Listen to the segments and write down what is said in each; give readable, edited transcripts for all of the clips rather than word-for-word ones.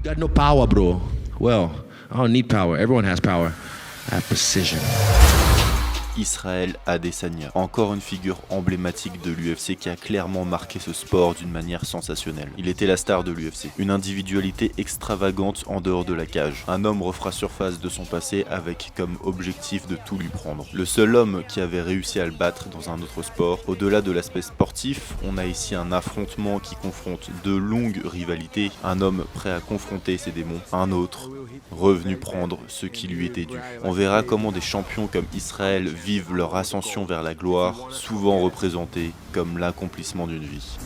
Got no power, bro. Well, I don't need power. Everyone has power. I have precision. Israël Adesanya, encore une figure emblématique de l'UFC qui a clairement marqué ce sport d'une manière sensationnelle. Il était la star de l'UFC, une individualité extravagante en dehors de la cage. Un homme refera surface de son passé avec comme objectif de tout lui prendre. Le seul homme qui avait réussi à le battre dans un autre sport. Au-delà de l'aspect sportif, on a ici un affrontement qui confronte deux longues rivalités, un homme prêt à confronter ses démons, un autre revenu prendre ce qui lui était dû. On verra comment des champions comme Israël vivent leur ascension vers la gloire, souvent représentée comme l'accomplissement d'une vie.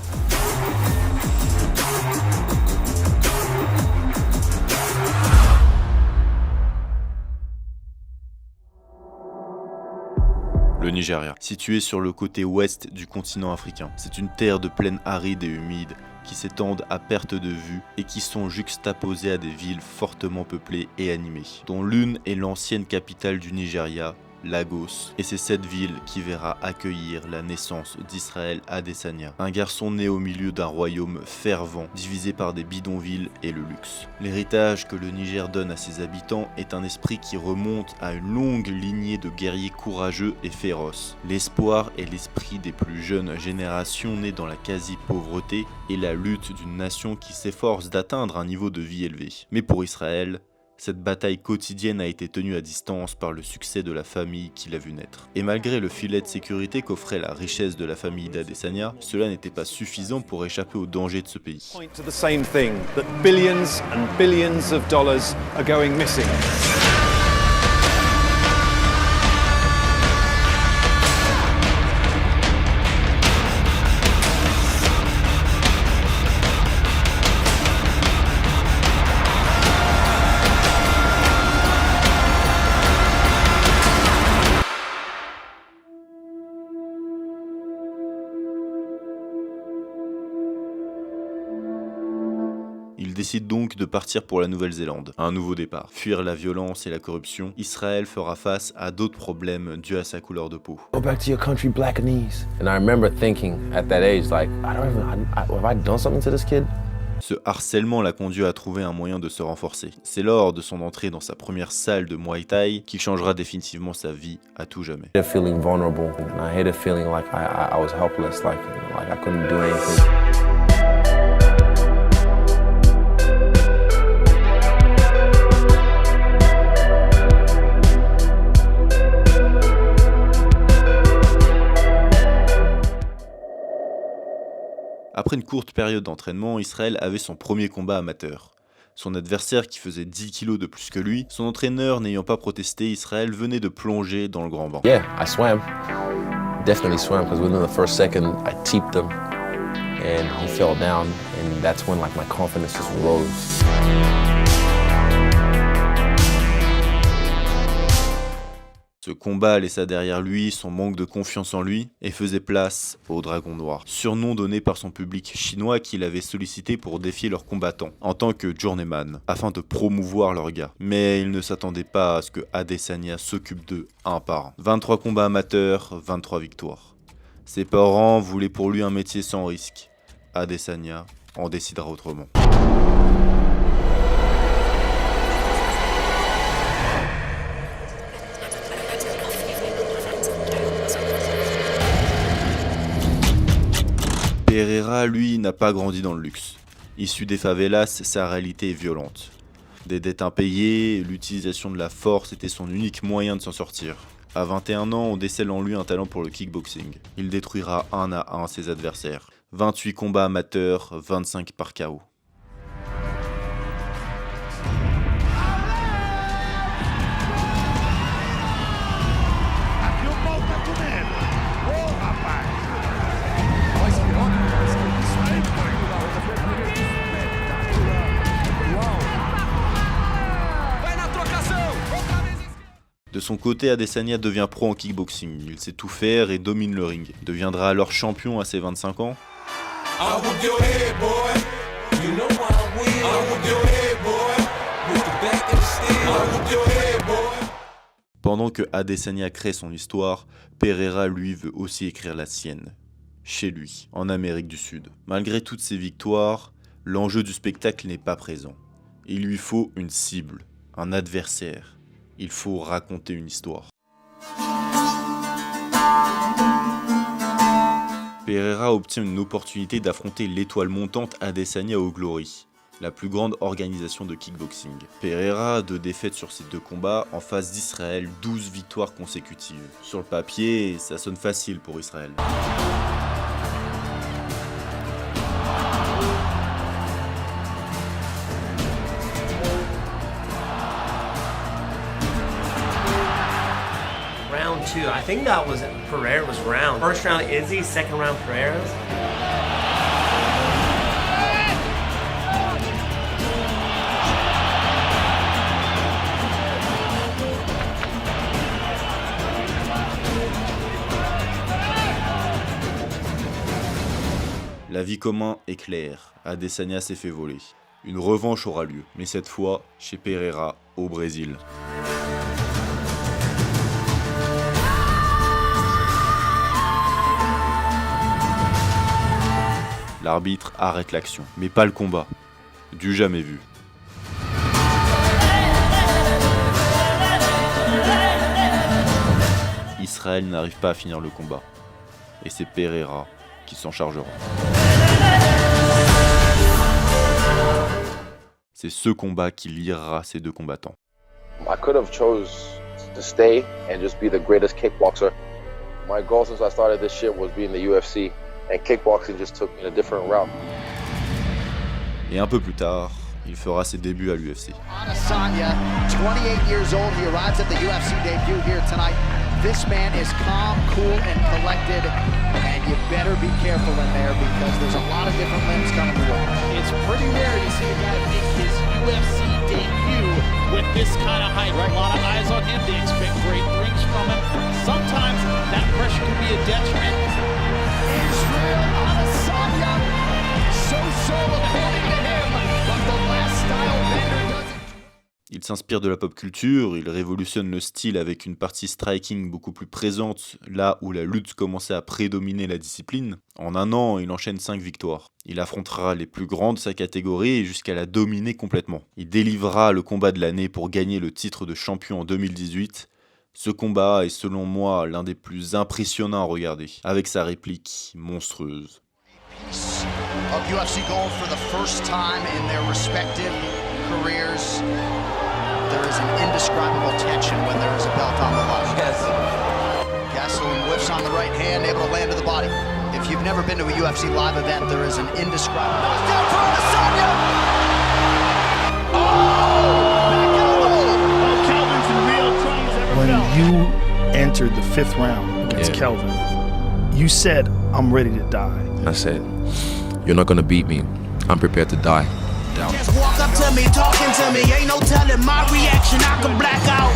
Le Nigeria, situé sur le côté ouest du continent africain. C'est une terre de plaine aride et humide qui s'étendent à perte de vue et qui sont juxtaposées à des villes fortement peuplées et animées, dont l'une est l'ancienne capitale du Nigeria, Lagos, et c'est cette ville qui verra accueillir la naissance d'Israël Adesanya, un garçon né au milieu d'un royaume fervent, divisé par des bidonvilles et le luxe. L'héritage que le Niger donne à ses habitants est un esprit qui remonte à une longue lignée de guerriers courageux et féroces. L'espoir et l'esprit des plus jeunes générations nées dans la quasi-pauvreté et la lutte d'une nation qui s'efforce d'atteindre un niveau de vie élevé. Mais pour Israël, cette bataille quotidienne a été tenue à distance par le succès de la famille qui l'a vu naître. Et malgré le filet de sécurité qu'offrait la richesse de la famille d'Adesanya, cela n'était pas suffisant pour échapper aux dangers de ce pays. Billions and billions of dollars are going missing. Il décide donc de partir pour la Nouvelle-Zélande, un nouveau départ. Fuir la violence et la corruption, Israël fera face à d'autres problèmes dus à sa couleur de peau. Go back to your country, black knees. And I remember thinking at that age, like, have I done something to this kid? Ce harcèlement l'a conduit à trouver un moyen de se renforcer. C'est lors de son entrée dans sa première salle de Muay Thai qu'il changera définitivement sa vie à tout jamais. I hated feeling vulnerable, and I hated feeling like I was helpless, like I couldn't do anything. Après une courte période d'entraînement, Israël avait son premier combat amateur. Son adversaire qui faisait 10 kilos de plus que lui, son entraîneur n'ayant pas protesté, Israël venait de plonger dans le grand bain. Yeah, I swam. Definitely swam, because within the first second, I teeped him, and he fell down, and that's when like my confidence just rose. Ce combat laissa derrière lui son manque de confiance en lui et faisait place au Dragon Noir, surnom donné par son public chinois qui l'avait sollicité pour défier leurs combattants en tant que journeyman, afin de promouvoir leur gars. Mais il ne s'attendait pas à ce que Adesanya s'occupe d'eux un par un. 23 combats amateurs, 23 victoires. Ses parents voulaient pour lui un métier sans risque. Adesanya en décidera autrement. Pereira, lui, n'a pas grandi dans le luxe. Issu des favelas, sa réalité est violente. Des dettes impayées, l'utilisation de la force était son unique moyen de s'en sortir. À 21 ans, on décèle en lui un talent pour le kickboxing. Il détruira un à un ses adversaires. 28 combats amateurs, 25 par KO. De son côté, Adesanya devient pro en kickboxing. Il sait tout faire et domine le ring. Il deviendra alors champion à ses 25 ans. Pendant que Adesanya crée son histoire, Pereira lui veut aussi écrire la sienne. Chez lui, en Amérique du Sud. Malgré toutes ses victoires, l'enjeu du spectacle n'est pas présent. Il lui faut une cible, un adversaire. Il faut raconter une histoire. Pereira obtient une opportunité d'affronter l'étoile montante Adesanya au Glory, la plus grande organisation de kickboxing. Pereira, 2 défaites sur ses 2 combats, en face d'Israël, 12 victoires consécutives. Sur le papier, ça sonne facile pour Israël. Round 2, I think that was Pereira's round. First round Izzy, second round Pereira's. La vie commun est claire, Adesanya s'est fait voler. Une revanche aura lieu, mais cette fois chez Pereira, au Brésil. L'arbitre arrête l'action, mais pas le combat. Du jamais vu. Israël n'arrive pas à finir le combat. Et c'est Pereira qui s'en chargera. C'est ce combat qui liera ces 2 combattants. I could have chose to stay and just be the greatest kickboxer. My goal since I started this shit was being the UFC, and kickboxing just took me in a different route. Et un peu plus tard, il fera ses débuts à l'UFC. Adesanya, 28 years old, he arrives at the UFC debut here tonight. This man is calm, cool, and collected, and you better be careful in there because there's a lot of different limbs coming through. It's pretty rare to see a guy make his UFC debut with this kind of hype. A lot of eyes on him. They expect great things from him. Sometimes that pressure can be a detriment. Israel Adesanya, so according to him, but the last style bender doesn't. Il s'inspire de la pop culture, il révolutionne le style avec une partie striking beaucoup plus présente, là où la lutte commençait à prédominer la discipline. En un an, il enchaîne 5 victoires. Il affrontera les plus grands de sa catégorie jusqu'à la dominer complètement. Il délivrera le combat de l'année pour gagner le titre de champion en 2018. Ce combat est selon moi l'un des plus impressionnants à regarder, avec sa réplique monstrueuse. Of UFC gold for the first time in their respective careers. There is an indescribable tension when there is a belt on the line. Yes. Gastelum whiffs on the right hand, able to land to the body. If you've never been to a UFC live event, there is an indescribable knockdown for Adesanya. Oh! Back elbow! Oh, Calvin's in real trouble as ever When felt. you entered the 5th round against Yeah. Kelvin, you said, I'm ready to die. I said, "You're not gonna beat me. I'm prepared to die." Just walk up to me, talking to me, ain't no telling my reaction, I can black out.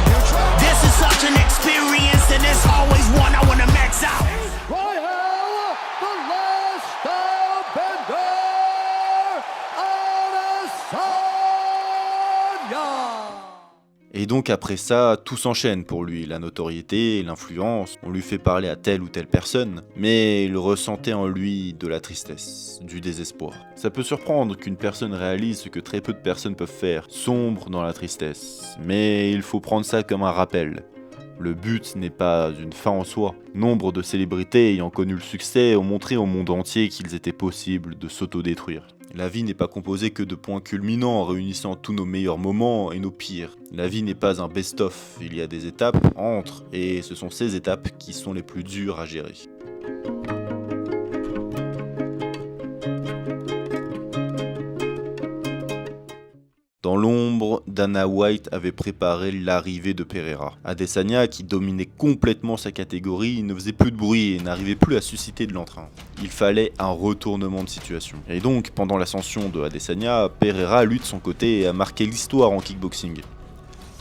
This is such an experience and it's always one I wanna max out. Royale, the last style bender, Adesanya. Et donc après ça, tout s'enchaîne pour lui, la notoriété, l'influence, on lui fait parler à telle ou telle personne, mais il ressentait en lui de la tristesse, du désespoir. Ça peut surprendre qu'une personne réalise ce que très peu de personnes peuvent faire, sombre dans la tristesse, mais il faut prendre ça comme un rappel. Le but n'est pas une fin en soi. Nombre de célébrités ayant connu le succès ont montré au monde entier qu'il était possible de s'autodétruire. La vie n'est pas composée que de points culminants réunissant tous nos meilleurs moments et nos pires. La vie n'est pas un best-of, il y a des étapes entre, et ce sont ces étapes qui sont les plus dures à gérer. Dans l'ombre, Dana White avait préparé l'arrivée de Pereira. Adesanya, qui dominait complètement sa catégorie, ne faisait plus de bruit et n'arrivait plus à susciter de l'entrain. Il fallait un retournement de situation. Et donc, pendant l'ascension de Adesanya, Pereira, lui de son côté, a marqué l'histoire en kickboxing.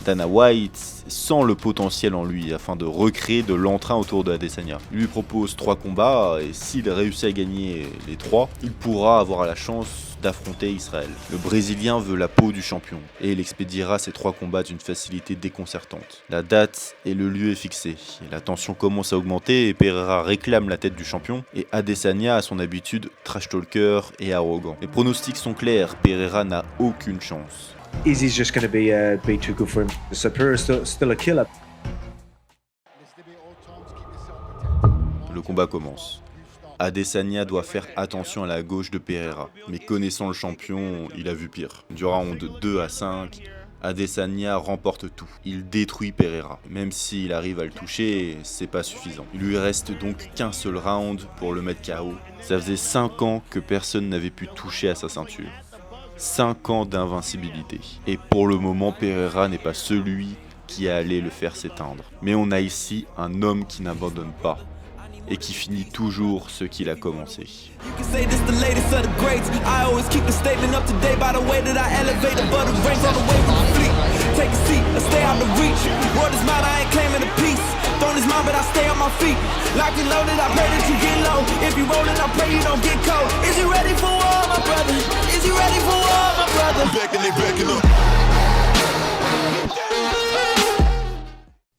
Dana White sent le potentiel en lui afin de recréer de l'entrain autour de Adesanya. Il lui propose 3 combats et s'il réussit à gagner les 3, il pourra avoir la chance d'affronter Israël. Le Brésilien veut la peau du champion et il expédiera ces 3 combats d'une facilité déconcertante. La date et le lieu est fixé. La tension commence à augmenter et Pereira réclame la tête du champion et Adesanya a son habitude trash talker et arrogant. Les pronostics sont clairs, Pereira n'a aucune chance. Izzy's just going to be too good for him. So Pereira's still a killer. Le combat commence. Adesanya doit faire attention à la gauche de Pereira, mais connaissant le champion, il a vu pire. Du round 2 à 5, Adesanya remporte tout. Il détruit Pereira. Même s'il arrive à le toucher, c'est pas suffisant. Il lui reste donc qu'un seul round pour le mettre KO. Ça faisait 5 ans que personne n'avait pu toucher à sa ceinture. 5 ans d'invincibilité. Et pour le moment, Pereira n'est pas celui qui allait le faire s'éteindre. Mais on a ici un homme qui n'abandonne pas et qui finit toujours ce qu'il a commencé.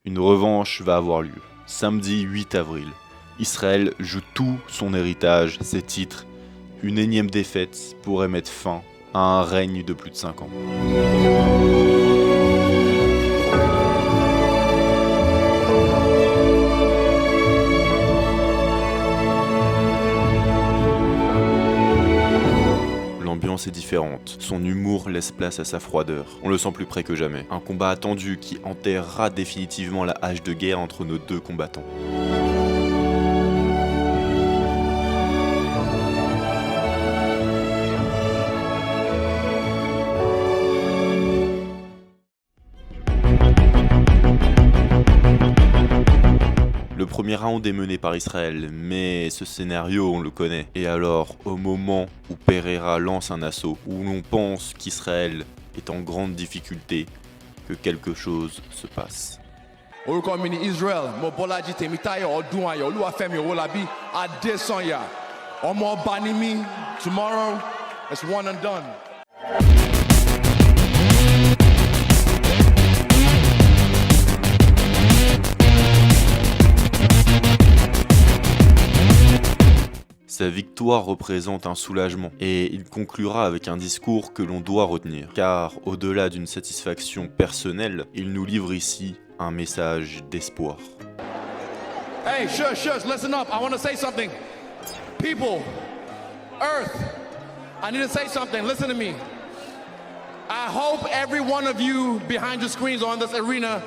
Une revanche va avoir lieu, samedi 8 avril. Israël joue tout son héritage, ses titres. Une énième défaite pourrait mettre fin à un règne de plus de 5 ans. L'ambiance est différente, son humour laisse place à sa froideur. On le sent plus près que jamais. Un combat attendu qui enterrera définitivement la hache de guerre entre nos deux combattants. Le premier round est mené par Israël, mais ce scénario on le connaît. Et alors, au moment où Pereira lance un assaut, où l'on pense qu'Israël est en grande difficulté, que quelque chose se passe. Sa victoire représente un soulagement et il conclura avec un discours que l'on doit retenir. Car au-delà d'une satisfaction personnelle, il nous livre ici un message d'espoir. Hey, shush, listen up. I want to say something. People, Earth, I need to say something. Listen to me. I hope every one of you behind your screens or in this arena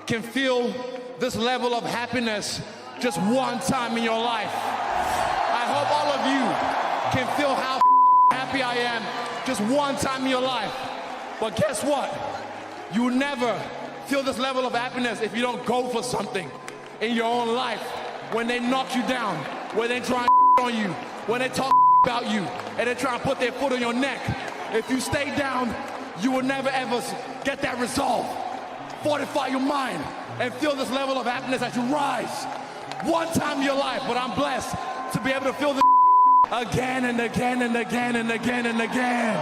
can feel this level of happiness just one time in your life. I hope all of you can feel how happy I am just one time in your life. But guess what? You will never feel this level of happiness if you don't go for something in your own life. When they knock you down, when they try on you, when they talk about you, and they try to put their foot on your neck. If you stay down, you will never ever get that resolve. Fortify your mind and feel this level of happiness as you rise. One time in your life, but I'm blessed to be able to feel this again and again and again and again and again.